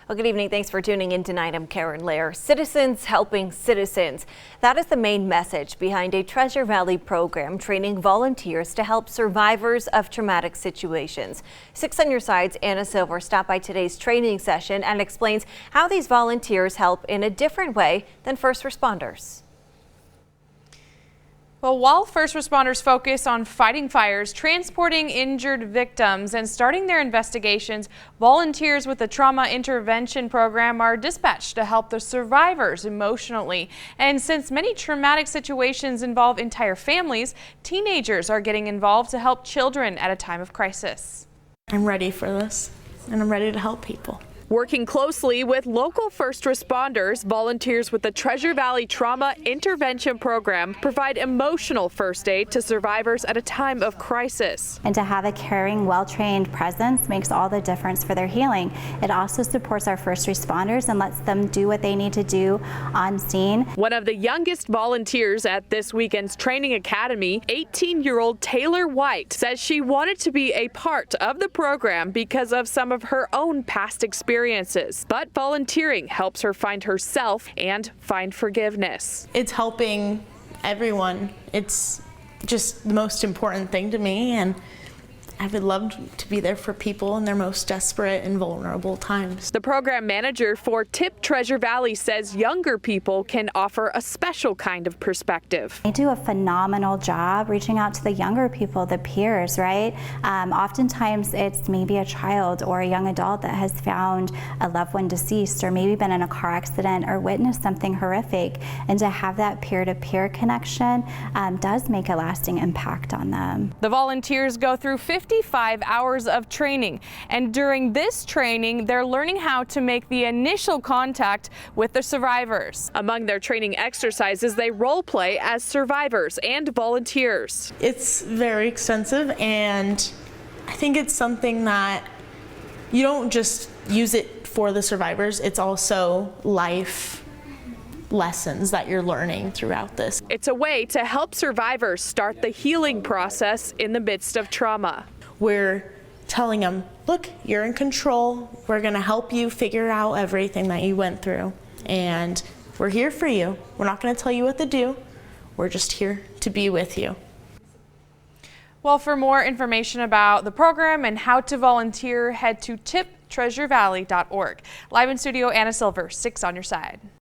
Well, good evening. Thanks for tuning in tonight. I'm Karen Lair. Citizens helping citizens. That is the main message behind a Treasure Valley program training volunteers to help survivors of traumatic situations. 6 on Your Side's Anna Silver stopped by today's training session and explains how these volunteers help in a different way than first responders. Well, while first responders focus on fighting fires, transporting injured victims, and starting their investigations, volunteers with the Trauma Intervention Program are dispatched to help the survivors emotionally. And since many traumatic situations involve entire families, teenagers are getting involved to help children at a time of crisis. I'm ready for this, and I'm ready to help people. Working closely with local first responders, volunteers with the Treasure Valley Trauma Intervention Program provide emotional first aid to survivors at a time of crisis. And to have a caring, well-trained presence makes all the difference for their healing. It also supports our first responders and lets them do what they need to do on scene. One of the youngest volunteers at this weekend's training academy, 18-year-old Taylor White, says she wanted to be a part of the program because of some of her own past experiences. But volunteering helps her find herself and find forgiveness. It's helping everyone. It's just the most important thing to me, and I would love to be there for people in their most desperate and vulnerable times. The program manager for TIP Treasure Valley says younger people can offer a special kind of perspective. They do a phenomenal job reaching out to the younger people, the peers, right? Oftentimes it's maybe a child or a young adult that has found a loved one deceased or maybe been in a car accident or witnessed something horrific. And to have that peer-to-peer connection does make a lasting impact on them. The volunteers go through 55 hours of training, and during this training they're learning how to make the initial contact with the survivors. Among their training exercises, they role play as survivors and volunteers. It's very extensive, and I think it's something that you don't just use it for the survivors, it's also life lessons that you're learning throughout this. It's a way to help survivors start the healing process in the midst of trauma. We're telling them, look, you're in control. We're going to help you figure out everything that you went through. And we're here for you. We're not going to tell you what to do. We're just here to be with you. Well, for more information about the program and how to volunteer, head to tiptreasurevalley.org. Live in studio, Anna Silver, 6 on Your Side.